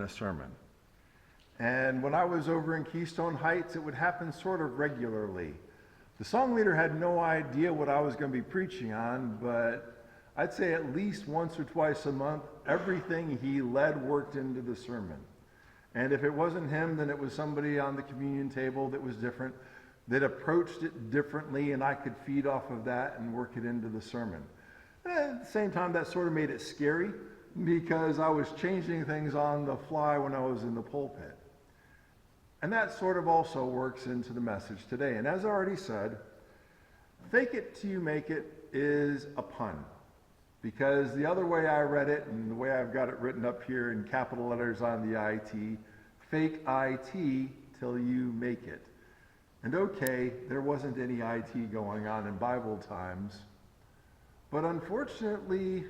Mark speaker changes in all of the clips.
Speaker 1: a sermon. And when I was over in Keystone Heights, it would happen sort of regularly. The song leader had no idea what I was going to be preaching on, but I'd say at least once or twice a month, everything he led worked into the sermon. And if it wasn't him, then it was somebody on the communion table that was different, that approached it differently, and I could feed off of that and work it into the sermon. And at the same time, that sort of made it scary because I was changing things on the fly when I was in the pulpit. And that sort of also works into the message today. And as I already said, fake it till you make it is a pun. Because the other way I read it, and the way I've got it written up here in capital letters on the IT, fake IT till you make it. And okay, there wasn't any IT going on in Bible times. But unfortunately,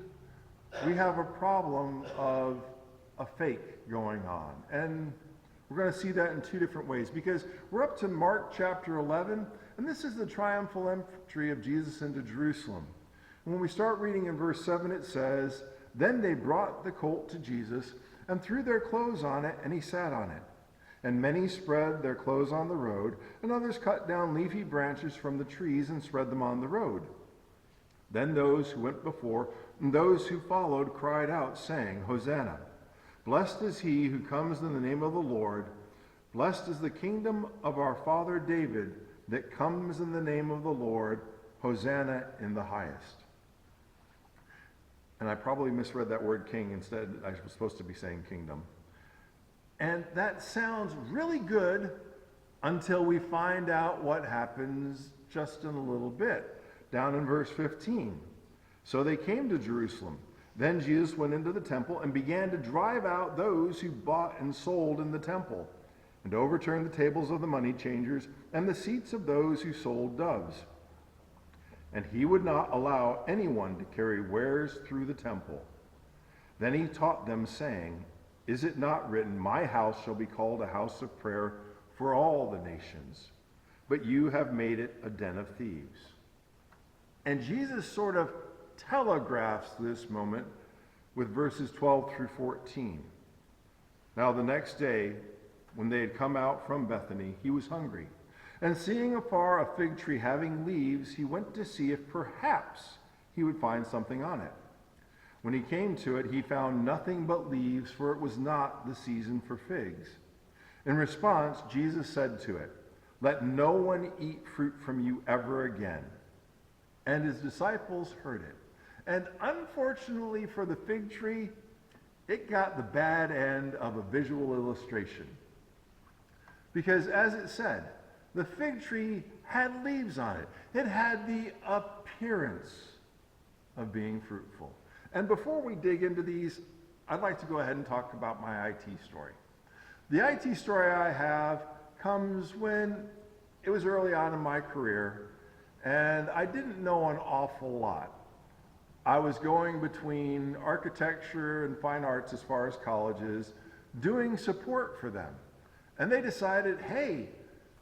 Speaker 1: we have a problem of a fake going on. And we're going to see that in two different ways, because we're up to Mark chapter 11, and this is the triumphal entry of Jesus into Jerusalem. When we start reading in verse 7, it says, "Then they brought the colt to Jesus and threw their clothes on it, and he sat on it. And many spread their clothes on the road, and others cut down leafy branches from the trees and spread them on the road. Then those who went before and those who followed cried out, saying, 'Hosanna! Blessed is he who comes in the name of the Lord. Blessed is the kingdom of our father David that comes in the name of the Lord. Hosanna in the highest.'" And I probably misread that word king. Instead, I was supposed to be saying kingdom. And that sounds really good until we find out what happens just in a little bit. Down in verse 15. "So they came to Jerusalem. Then Jesus went into the temple and began to drive out those who bought and sold in the temple, and overturned the tables of the money changers and the seats of those who sold doves. And he would not allow anyone to carry wares through the temple. Then he taught them, saying, 'Is it not written, my house shall be called a house of prayer for all the nations? But you have made it a den of thieves.'" And Jesus sort of telegraphs this moment with verses 12 through 14. "Now the next day, when they had come out from Bethany, he was hungry. And seeing afar a fig tree having leaves, he went to see if perhaps he would find something on it. When he came to it, he found nothing but leaves, for it was not the season for figs. In response, Jesus said to it, 'Let no one eat fruit from you ever again.' And his disciples heard it. And unfortunately for the fig tree, it got the bad end of a visual illustration. Because as it said, the fig tree had leaves on it. It had the appearance of being fruitful. And before we dig into these, I'd like to go ahead and talk about my IT story. The IT story I have comes when it was early on in my career, and I didn't know an awful lot. I was going between architecture and fine arts as far as colleges, doing support for them. And they decided, hey,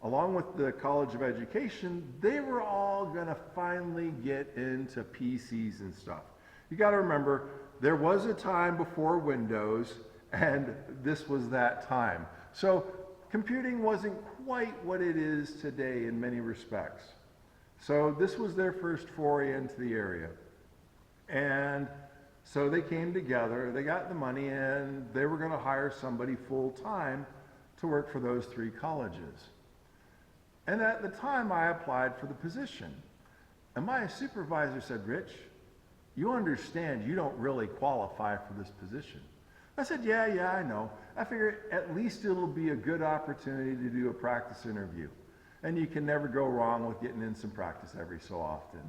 Speaker 1: along with the College of Education, they were all going to finally get into PCs and stuff. You got to remember, there was a time before Windows, and this was that time. So computing wasn't quite what it is today in many respects. So this was their first foray into the area. And so they came together, they got the money, and they were going to hire somebody full-time to work for those three colleges. And at the time, I applied for the position. And my supervisor said, "Rich, you understand you don't really qualify for this position." I said, yeah, I know. I figure at least it'll be a good opportunity to do a practice interview. And you can never go wrong with getting in some practice every so often.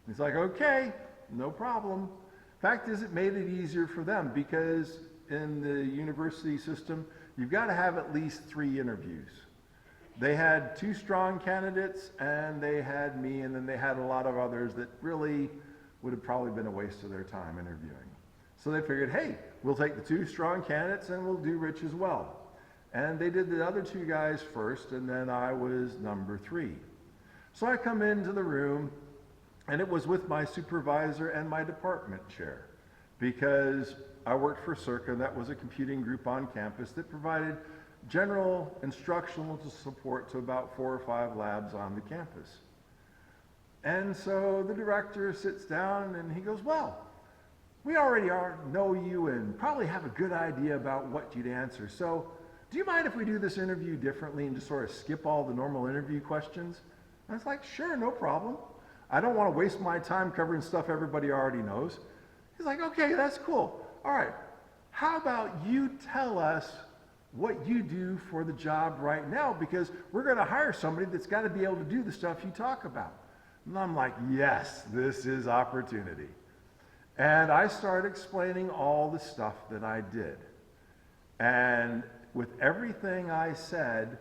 Speaker 1: He's like, okay, no problem. Fact is, it made it easier for them because in the university system, you've got to have at least 3 interviews. They had 2 strong candidates, and they had me, and then they had a lot of others that really would have probably been a waste of their time interviewing. So they figured, hey, we'll take the 2 strong candidates and we'll do Rich as well. And they did the other 2 guys first, and then I was number 3. So I come into the room, and it was with my supervisor and my department chair. because I worked for Circa, that was a computing group on campus that provided general instructional support to about 4 or 5 labs on the campus. And so the director sits down and he goes, well, we already know you and probably have a good idea about what you'd answer. So do you mind if we do this interview differently and just sort of skip all the normal interview questions? And I was like, sure, no problem. I don't want to waste my time covering stuff everybody already knows. He's like, okay, that's cool. All right, how about you tell us what you do for the job right now, because we're going to hire somebody that's got to be able to do the stuff you talk about. And I'm like, yes, this is opportunity. And I started explaining all the stuff that I did. And with everything I said,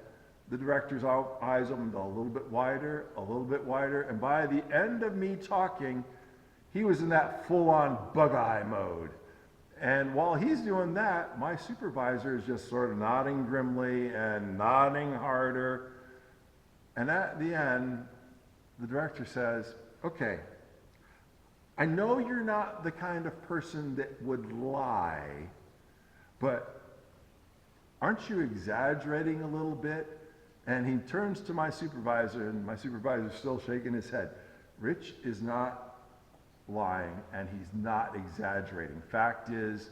Speaker 1: the director's eyes opened a little bit wider, and by the end of me talking, he was in that full-on bug-eye mode. And while he's doing that, my supervisor is just sort of nodding grimly and nodding harder. And at the end, the director says, okay, I know you're not the kind of person that would lie, but aren't you exaggerating a little bit? And he turns to my supervisor, and my supervisor's still shaking his head. Rich is not lying, and he's not exaggerating. Fact is,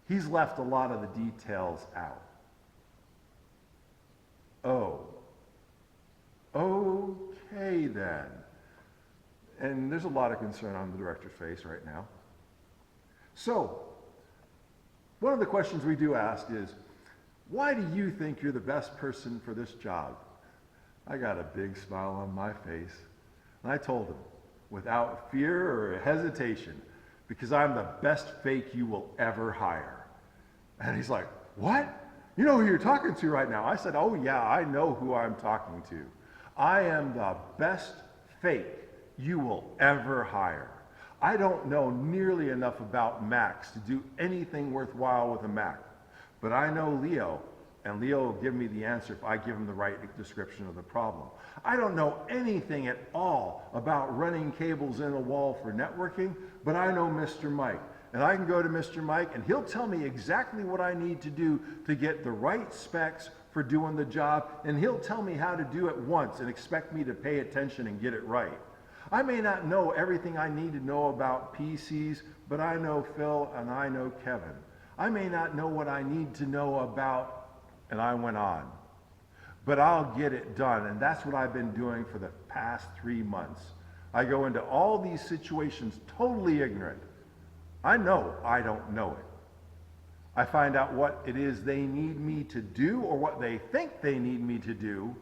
Speaker 1: he's left a lot of the details out. Oh, okay then. And there's a lot of concern on the director's face right now. So, one of the questions we do ask is, why do you think you're the best person for this job? I got a big smile on my face, and I told him, without fear or hesitation, because I'm the best fake you will ever hire. And he's like, what? You know who you're talking to right now? I said, oh yeah, I know who I'm talking to. I am the best fake you will ever hire. I don't know nearly enough about Macs to do anything worthwhile with a Mac, but I know Leo, and Leo will give me the answer if I give him the right description of the problem. I don't know anything at all about running cables in a wall for networking, but I know Mr. Mike. And I can go to Mr. Mike and he'll tell me exactly what I need to do to get the right specs for doing the job, and he'll tell me how to do it once and expect me to pay attention and get it right. I may not know everything I need to know about PCs, but I know Phil and I know Kevin. I may not know what I need to know about, and I went on. But I'll get it done, and that's what I've been doing for the past 3 months. I go into all these situations totally ignorant. I know I don't know it. I find out what it is they need me to do or what they think they need me to do,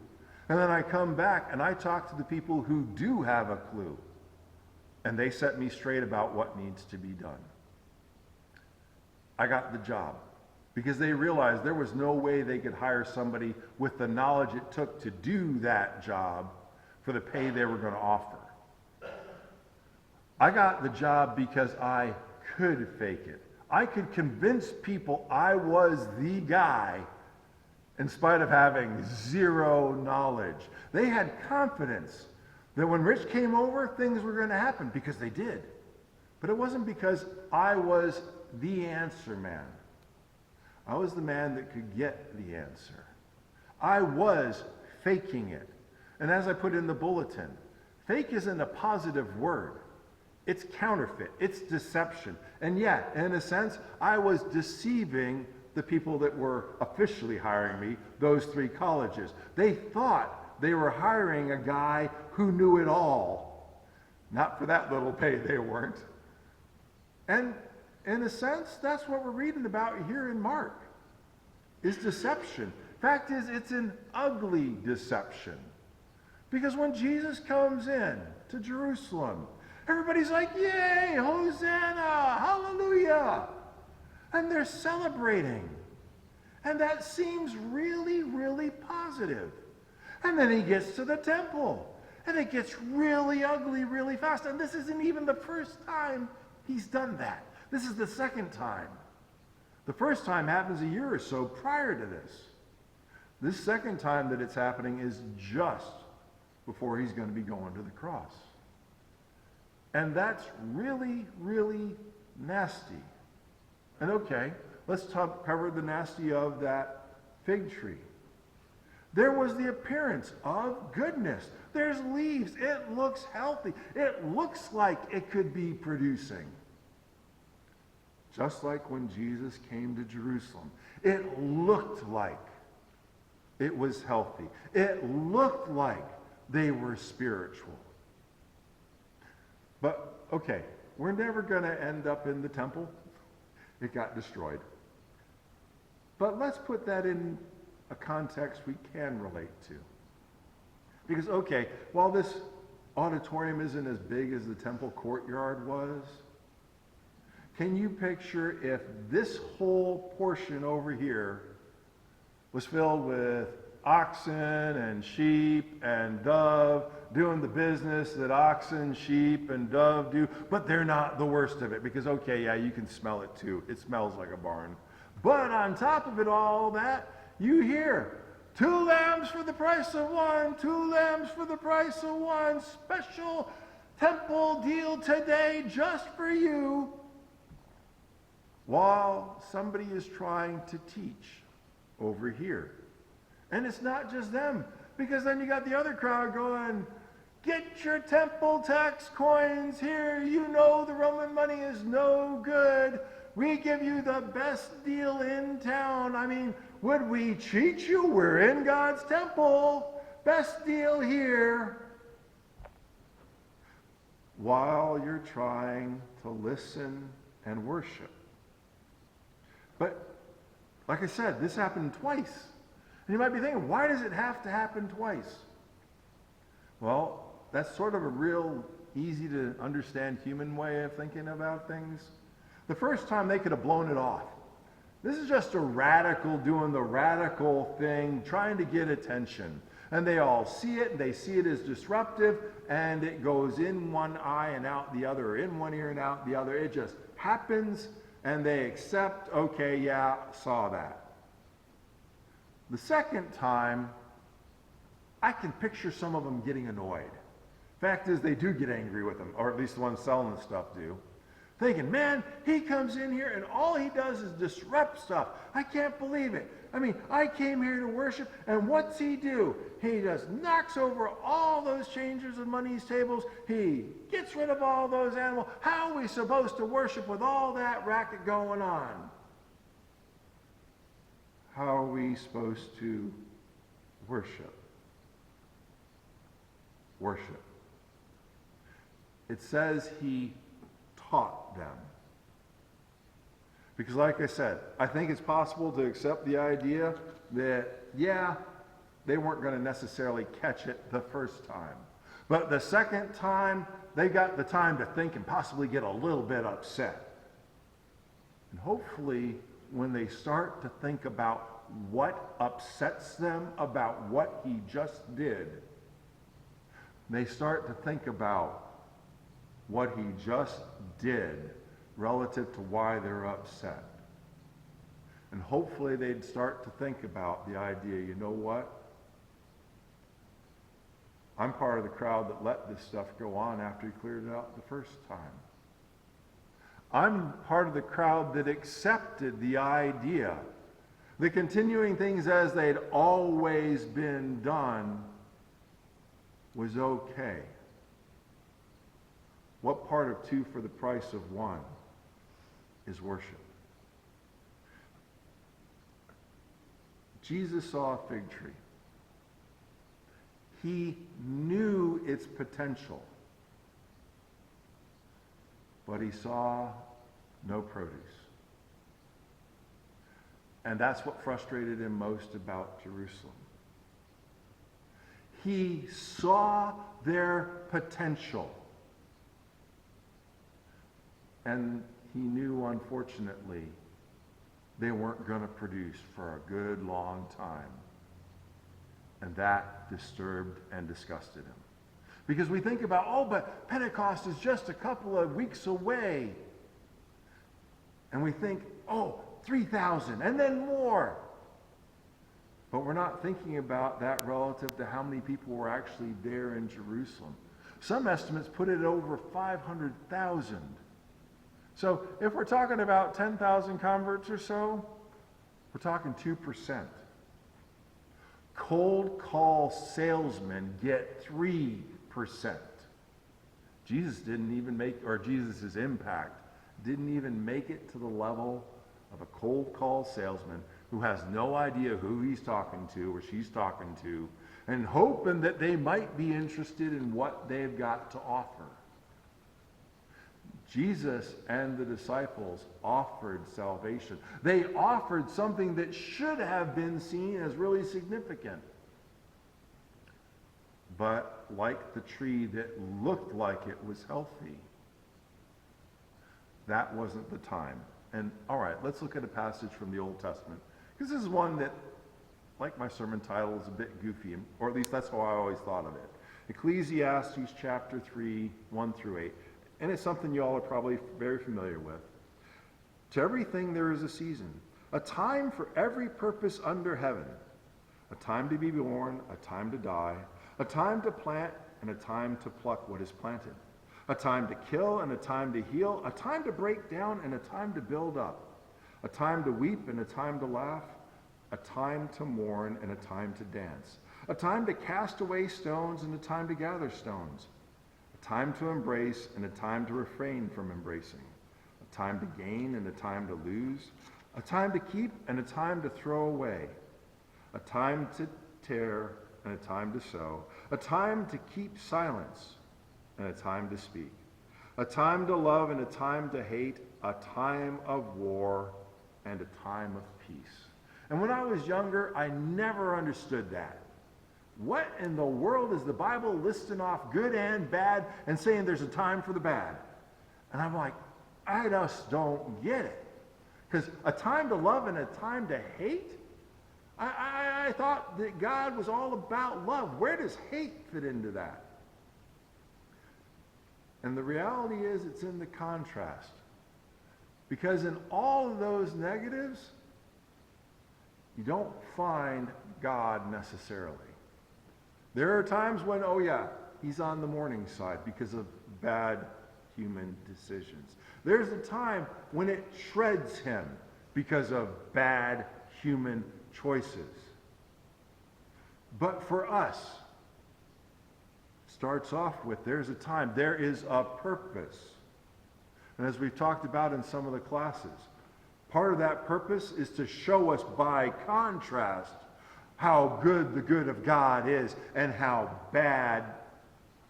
Speaker 1: and then I come back and I talk to the people who do have a clue, and they set me straight about what needs to be done. I got the job because they realized there was no way they could hire somebody with the knowledge it took to do that job for the pay they were going to offer. I got the job because I could fake it. I could convince people I was the guy in spite of having zero knowledge. They had confidence that when Rich came over, things were going to happen, because they did. But it wasn't because I was the answer man. I was the man that could get the answer. I was faking it. And as I put in the bulletin, fake isn't a positive word. It's counterfeit. It's deception. And yet, in a sense, I was deceiving the people that were officially hiring me, those 3 colleges. They thought they were hiring a guy who knew it all. Not for that little pay, they weren't. And in a sense, that's what we're reading about here in Mark, is deception. Fact is, it's an ugly deception. Because when Jesus comes in to Jerusalem, everybody's like, yay, Hosanna, hallelujah. And they're celebrating. And that seems really, really positive. And then he gets to the temple. And it gets really ugly really fast. And this isn't even the first time he's done that. This is the second time. The first time happens a year or so prior to this. This second time that it's happening is just before he's going to be going to the cross. And that's really, really nasty. And okay, let's cover the nasty of that fig tree. There was the appearance of goodness. There's leaves. It looks healthy. It looks like it could be producing. Just like when Jesus came to Jerusalem, it looked like it was healthy. It looked like they were spiritual. But, okay, we're never going to end up in the temple. It got destroyed. But let's put that in a context we can relate to. Because, okay, while this auditorium isn't as big as the temple courtyard was, can you picture if this whole portion over here was filled with oxen and sheep and dove doing the business that oxen, sheep, and dove do, but they're not the worst of it because, okay, yeah, you can smell it too. It smells like a barn. But on top of it all that, you hear 2 lambs for the price of 1, 2 lambs for the price of 1, special temple deal today just for you, while somebody is trying to teach over here. And it's not just them, because then you got the other crowd going, get your temple tax coins here. You know the Roman money is no good. We give you the best deal in town. I mean, would we cheat you? We're in God's temple. Best deal here. While you're trying to listen and worship. But, like I said, this happened twice. And you might be thinking, why does it have to happen twice? Well, that's sort of a real easy to understand human way of thinking about things. The first time they could have blown it off. This is just a radical doing the radical thing, trying to get attention. And they all see it, and they see it as disruptive, and it goes in one eye and out the other, or in one ear and out the other. It just happens, and they accept, okay, yeah, saw that. The second time, I can picture some of them getting annoyed. Fact is, they do get angry with them, or at least the ones selling the stuff do. Thinking, man, he comes in here and all he does is disrupt stuff. I can't believe it. I mean, I came here to worship, and what's he do? He just knocks over all those changers of money's tables. He gets rid of all those animals. How are we supposed to worship with all that racket going on? How are we supposed to worship? Worship. It says he taught them. Because like I said, I think it's possible to accept the idea that, yeah, they weren't going to necessarily catch it the first time. But the second time, they got the time to think and possibly get a little bit upset. And hopefully, when they start to think about what upsets them about what he just did, they start to think about what he just did relative to why they're upset. And hopefully they'd start to think about the idea, you know what? I'm part of the crowd that let this stuff go on after he cleared it out the first time. I'm part of the crowd that accepted the idea that continuing things as they'd always been done was okay. What part of 2 for the price of 1 is worship? Jesus saw a fig tree. He knew its potential, but he saw no produce. And that's what frustrated him most about Jerusalem. He saw their potential. And he knew, unfortunately, they weren't going to produce for a good long time. And that disturbed and disgusted him. Because we think about, oh, but Pentecost is just a couple of weeks away. And we think, oh, 3,000 and then more. But we're not thinking about that relative to how many people were actually there in Jerusalem. Some estimates put it over 500,000. So if we're talking about 10,000 converts or so, we're talking 2%. Cold call salesmen get 3%. Jesus didn't even make, or Jesus' impact didn't even make it to the level of a cold call salesman who has no idea who he's talking to or she's talking to, and hoping that they might be interested in what they've got to offer. Jesus and the disciples offered salvation. They offered something that should have been seen as really significant. But like the tree that looked like it was healthy, that wasn't the time. And all right, let's look at a passage from the Old Testament, because this is one that, like my sermon title, is a bit goofy, or at least that's how I always thought of it. Ecclesiastes chapter 3, 1 through 8. And it's something you all are probably very familiar with. To everything there is a season, a time for every purpose under heaven, a time to be born, a time to die, a time to plant and a time to pluck what is planted, a time to kill and a time to heal, a time to break down and a time to build up, a time to weep and a time to laugh, a time to mourn and a time to dance, a time to cast away stones and a time to gather stones, a time to embrace and a time to refrain from embracing, a time to gain and a time to lose, a time to keep and a time to throw away, a time to tear and a time to sow, a time to keep silence and a time to speak, a time to love and a time to hate, a time of war and a time of peace. And when I was younger, I never understood that. What in the world is the Bible listing off good and bad and saying there's a time for the bad? And I'm like, I just don't get it. Because a time to love and a time to hate? I thought that God was all about love. Where does hate fit into that? And the reality is it's in the contrast. Because in all of those negatives, you don't find God necessarily. There are times when, oh yeah, he's on the mourning side because of bad human decisions. There's a time when it shreds him because of bad human choices. But for us, starts off with there's a time, there is a purpose. And as we've talked about in some of the classes, part of that purpose is to show us by contrast how good the good of God is and how bad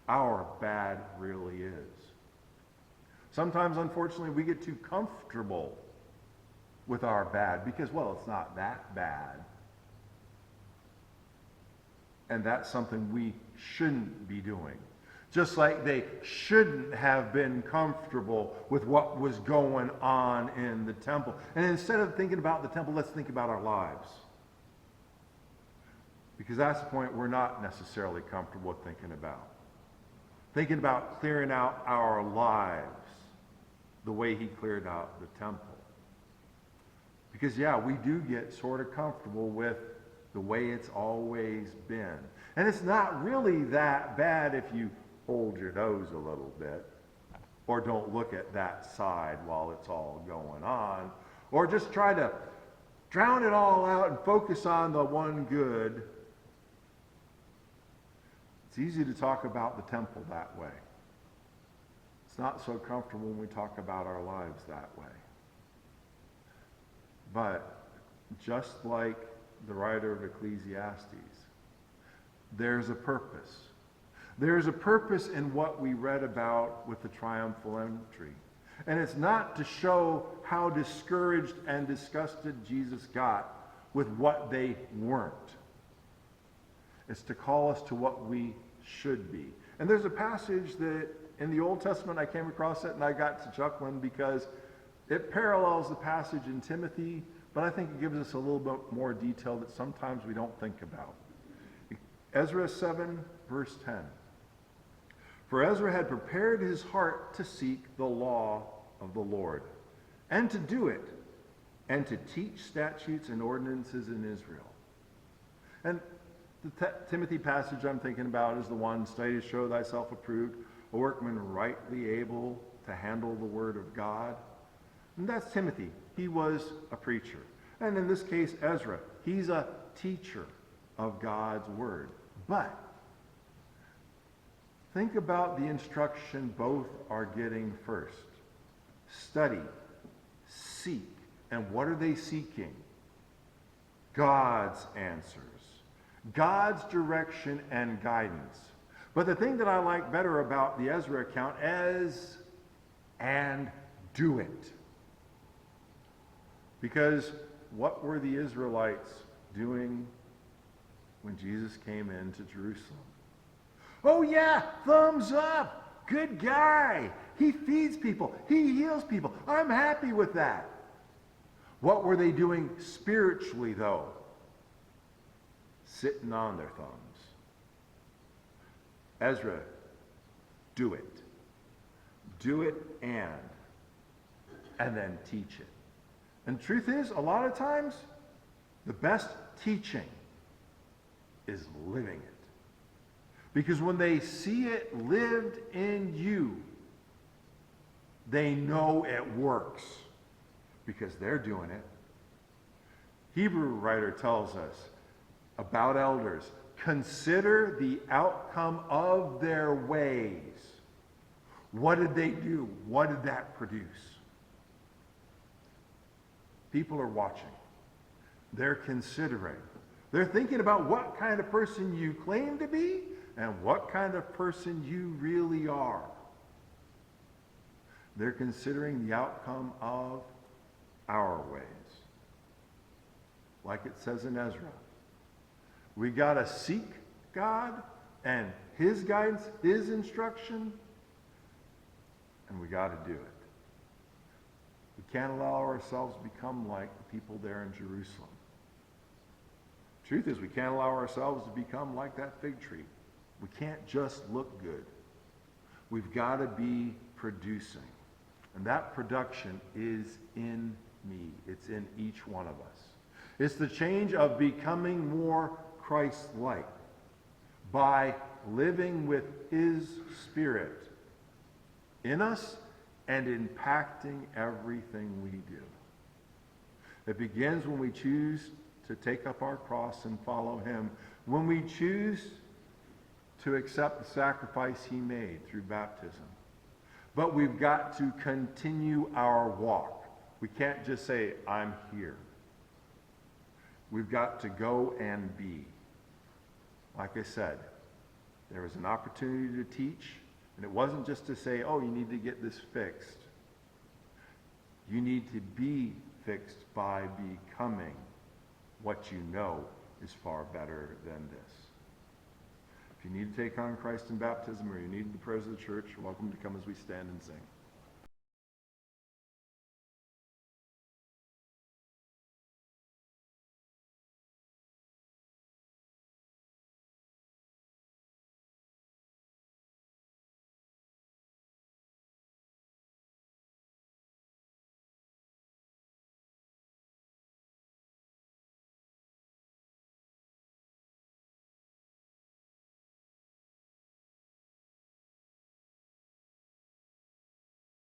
Speaker 1: our bad really is. Sometimes, unfortunately, we get too comfortable with our bad because, well, it's not that bad. And that's something we shouldn't be doing. Just like they shouldn't have been comfortable with what was going on in the temple. And instead of thinking about the temple, let's think about our lives. Because that's the point we're not necessarily comfortable with thinking about. Thinking about clearing out our lives the way he cleared out the temple. Because, yeah, we do get sort of comfortable with the way it's always been. And it's not really that bad if you hold your nose a little bit, or don't look at that side while it's all going on, or just try to drown it all out and focus on the one good. It's easy to talk about the temple that way. It's not so comfortable when we talk about our lives that way. But just like the writer of Ecclesiastes, there's a purpose. There's a purpose in what we read about with the triumphal entry. And it's not to show how discouraged and disgusted Jesus got with what they weren't. It's to call us to what we should be. And there's a passage that in the Old Testament I came across it and I got to chuckling because it parallels the passage in Timothy, but I think it gives us a little bit more detail that sometimes we don't think about. Ezra 7, verse 10. For Ezra had prepared his heart to seek the law of the Lord, and to do it, and to teach statutes and ordinances in Israel. And the Timothy passage I'm thinking about is the one, study to show thyself approved, a workman rightly able to handle the word of God. And that's Timothy. He was a preacher. And in this case, Ezra, he's a teacher of God's word. But think about the instruction both are getting first. Study, seek. And what are they seeking? God's answers. God's direction and guidance. But the thing that I like better about the Ezra account is, and do it. Because what were the Israelites doing when Jesus came into Jerusalem? Oh yeah, thumbs up. Good guy. He feeds people. He heals people. I'm happy with that. What were they doing spiritually, though? Sitting on their thumbs. Ezra, do it. Do it and then teach it. And the truth is, a lot of times, the best teaching is living it. Because when they see it lived in you, they know it works. Because they're doing it. Hebrew writer tells us about elders, consider the outcome of their ways. What did they do? What did that produce? People are watching. They're considering. They're thinking about what kind of person you claim to be and what kind of person you really are. They're considering the outcome of our ways. Like it says in Ezra. We got to seek God and his guidance, his instruction, and we got to do it. We can't allow ourselves to become like the people there in Jerusalem. Truth is, we can't allow ourselves to become like that fig tree. We can't just look good. We've got to be producing. And that production is in me. It's in each one of us. It's the change of becoming more Christ-like by living with his Spirit in us and impacting everything we do. It begins when we choose to take up our cross and follow him, when we choose to accept the sacrifice he made through baptism. But we've got to continue our walk. We can't just say, I'm here. We've got to go and be. Like I said, there was an opportunity to teach, and it wasn't just to say, oh, you need to get this fixed. You need to be fixed by becoming what you know is far better than this. If you need to take on Christ in baptism or you need the prayers of the church, you're welcome to come as we stand and sing.